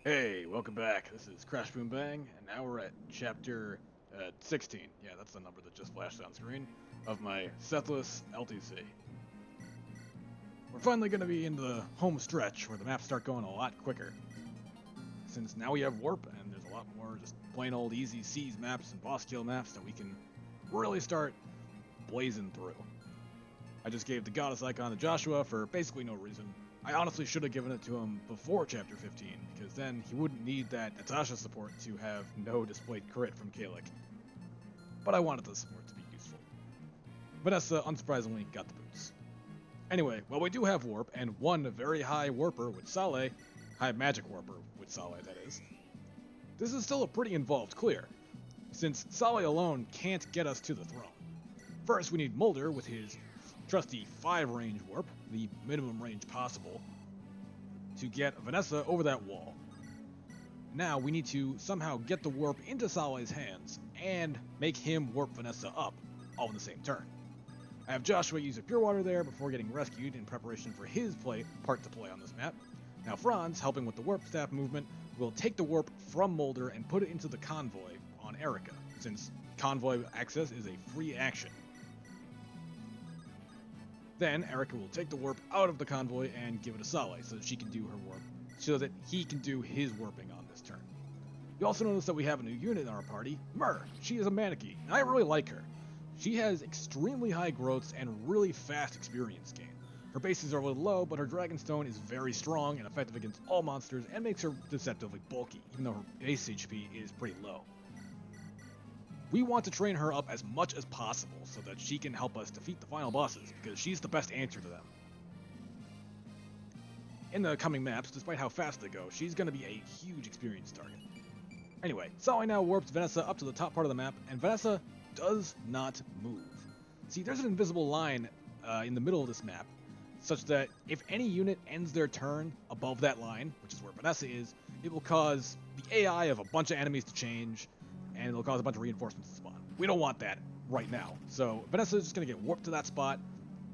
Hey, welcome back. This is Crash Boom Bang, and now we're at chapter 16. Yeah, that's the number that just flashed on screen of my Sethless LTC. We're finally going to be in the home stretch where the maps start going a lot quicker. Since now we have warp, and there's a lot more just plain old easy seas maps and boss kill maps that we can really start blazing through. I just gave the goddess icon to Joshua for basically no reason. I honestly should have given it to him before Chapter 15, because then he wouldn't need that Natasha support to have no displayed crit from Kalik. But I wanted the support to be useful. Vanessa, unsurprisingly, got the boots. Anyway, while we do have Warp, and one very high Warper with Saleh, high magic Warper with Saleh that is, this is still a pretty involved clear, since Saleh alone can't get us to the throne. First, we need Mulder with his trusty 5 range warp, the minimum range possible, to get Vanessa over that wall. Now we need to somehow get the warp into Saleh's hands and make him warp Vanessa up, all in the same turn. I have Joshua use a Pure Water there before getting rescued in preparation for his part to play on this map. Now Franz, helping with the warp staff movement, will take the warp from Mulder and put it into the convoy on Eirika, since convoy access is a free action. Then Eirika will take the warp out of the convoy and give it to Saleh so that she can do her warp, so that he can do his warping on this turn. You also notice that we have a new unit in our party, Myr. She is a Maneki, and I really like her. She has extremely high growths and really fast experience gain. Her bases are a little low, but her Dragonstone is very strong and effective against all monsters and makes her deceptively bulky, even though her base HP is pretty low. We want to train her up as much as possible so that she can help us defeat the final bosses, because she's the best answer to them. In the coming maps, despite how fast they go, she's going to be a huge experience target. Anyway, Saleh now warps Vanessa up to the top part of the map, and Vanessa does not move. See, there's an invisible line in the middle of this map, such that if any unit ends their turn above that line, which is where Vanessa is, it will cause the AI of a bunch of enemies to change, and it'll cause a bunch of reinforcements to spawn. We don't want that right now. So Vanessa is just going to get warped to that spot,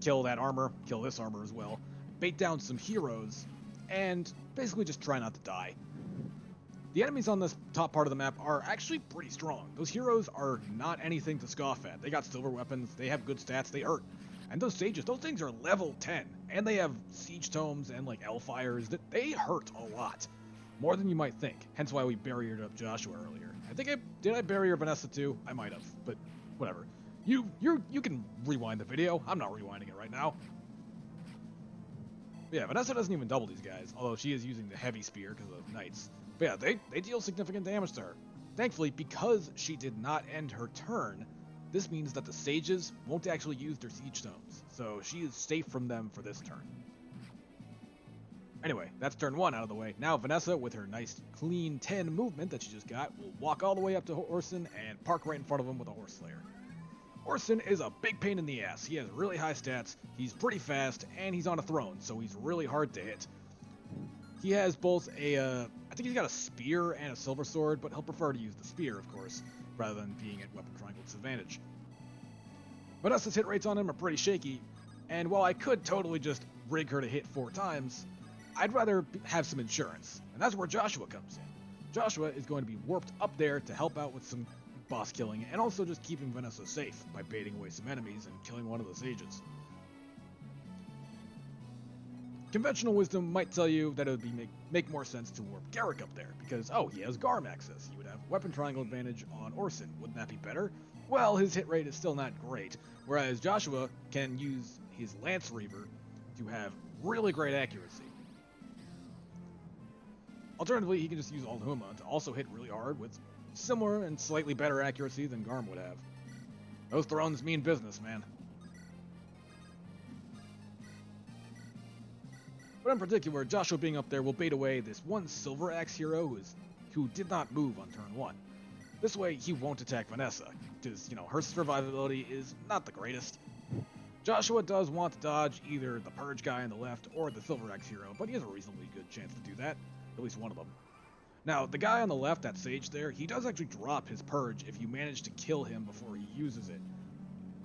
kill that armor, kill this armor as well, bait down some heroes, and basically just try not to die. The enemies on this top part of the map are actually pretty strong. Those heroes are not anything to scoff at. They got silver weapons, they have good stats, they hurt. And those sages, those things are level 10, and they have siege tomes and like L-fires that they hurt a lot. More than you might think, hence why we barriered up Joshua earlier. Did I barrier Vanessa too? I might have, but whatever. You can rewind the video. I'm not rewinding it right now. But yeah, Vanessa doesn't even double these guys, although she is using the heavy spear because of knights. But yeah, they deal significant damage to her. Thankfully, because she did not end her turn, this means that the sages won't actually use their siege tomes, so she is safe from them for this turn. Anyway, that's turn 1 out of the way. Now Vanessa, with her nice clean 10 movement that she just got, will walk all the way up to Orson and park right in front of him with a Horse Slayer. Orson is a big pain in the ass. He has really high stats, he's pretty fast, and he's on a throne, so he's really hard to hit. He has both I think he's got a spear and a silver sword, but he'll prefer to use the spear, of course, rather than being at weapon triangle disadvantage. Vanessa's hit rates on him are pretty shaky, and while I could totally just rig her to hit 4 times, I'd rather have some insurance, and that's where Joshua comes in. Joshua is going to be warped up there to help out with some boss killing, and also just keeping Vanessa safe by baiting away some enemies and killing one of the sages. Conventional wisdom might tell you that it would make more sense to warp Garrick up there, because, oh, he has Garm access. He would have weapon triangle advantage on Orson. Wouldn't that be better? Well, his hit rate is still not great, whereas Joshua can use his Lance Reaver to have really great accuracy. Alternatively, he can just use Alhuma to also hit really hard with similar and slightly better accuracy than Garm would have. Those thrones mean business, man. But in particular, Joshua being up there will bait away this one Silver Axe hero who did not move on turn 1. This way, he won't attack Vanessa, because, her survivability is not the greatest. Joshua does want to dodge either the Purge guy on the left or the Silver Axe hero, but he has a reasonably good chance to do that. At least one of them. Now, the guy on the left, that sage there, he does actually drop his Purge if you manage to kill him before he uses it.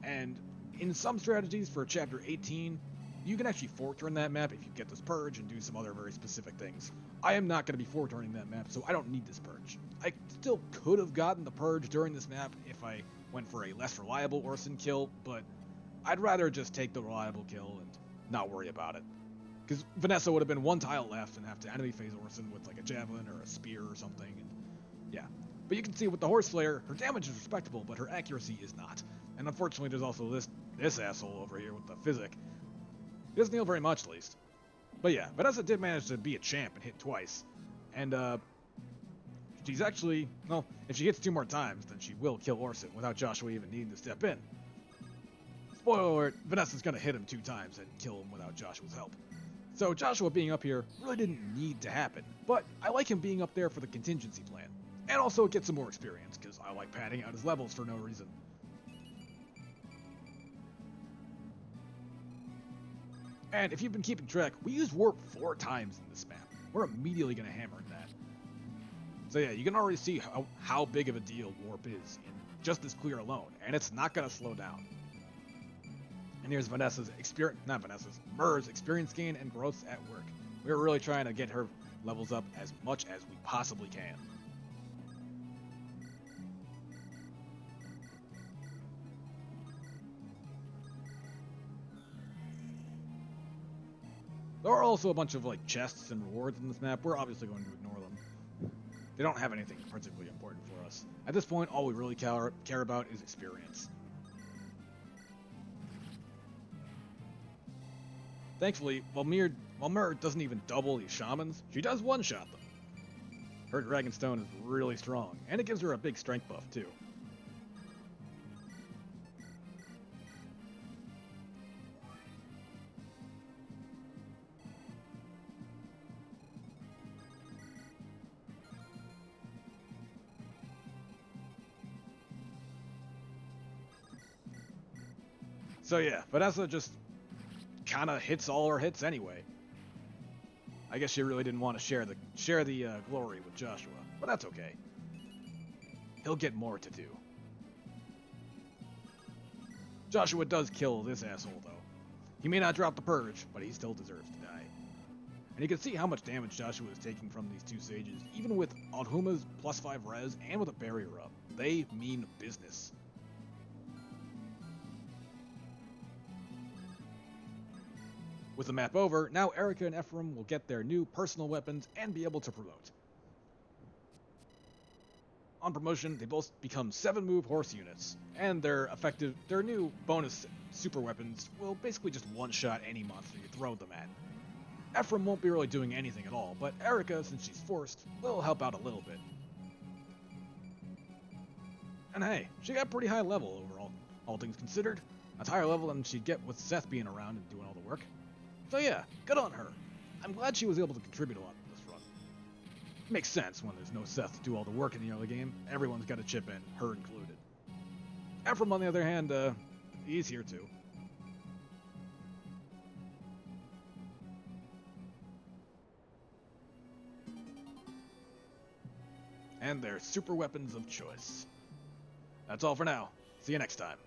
And in some strategies for Chapter 18, you can actually fork-turn that map if you get this purge and do some other very specific things. I am not going to be fork-turning that map, so I don't need this purge. I still could have gotten the purge during this map if I went for a less reliable Orson kill, but I'd rather just take the reliable kill and not worry about it. Because Vanessa would have been one tile left and have to enemy phase Orson with like a javelin or a spear or something, and yeah. But you can see with the Horse Slayer, her damage is respectable, but her accuracy is not. And unfortunately, there's also this asshole over here with the physic. He doesn't heal very much, at least. But yeah, Vanessa did manage to be a champ and hit twice. And she's actually, well, if she hits 2 more times, then she will kill Orson without Joshua even needing to step in. Spoiler alert, Vanessa's gonna hit him 2 times and kill him without Joshua's help. So Joshua being up here really didn't need to happen, but I like him being up there for the contingency plan. And also get some more experience, because I like padding out his levels for no reason. And if you've been keeping track, we used warp 4 times in this map. We're immediately going to hammer that. So yeah, you can already see how big of a deal warp is in just this clear alone, and it's not going to slow down. And here's Vanessa's Mer's experience gain and growth at work. We're really trying to get her levels up as much as we possibly can. There are also a bunch of like chests and rewards in this map. We're obviously going to ignore them. They don't have anything particularly important for us. At this point, all we really care about is experience. Thankfully, while Mer doesn't even double these shamans, she does one-shot them. Her Dragonstone is really strong, and it gives her a big strength buff too. So yeah, Vanessa just kind of hits all her hits anyway. I guess she really didn't want to share the glory with Joshua, but that's okay. He'll get more to do. Joshua does kill this asshole though. He may not drop the purge, but he still deserves to die. And you can see how much damage Joshua is taking from these 2 sages, even with Alhuma's +5 res and with a barrier up. They mean business. With the map over, now Eirika and Ephraim will get their new personal weapons and be able to promote. On promotion, they both become 7-move horse units, and their new bonus super weapons will basically just one-shot any monster you throw them at. Ephraim won't be really doing anything at all, but Eirika, since she's forced, will help out a little bit. And hey, she got pretty high level overall, all things considered. That's higher level than she'd get with Seth being around and doing all the work. So yeah, good on her. I'm glad she was able to contribute a lot to this run. Makes sense when there's no Seth to do all the work in the early game. Everyone's got to chip in, her included. Ephraim, on the other hand, he's here too. And their super weapons of choice. That's all for now. See you next time.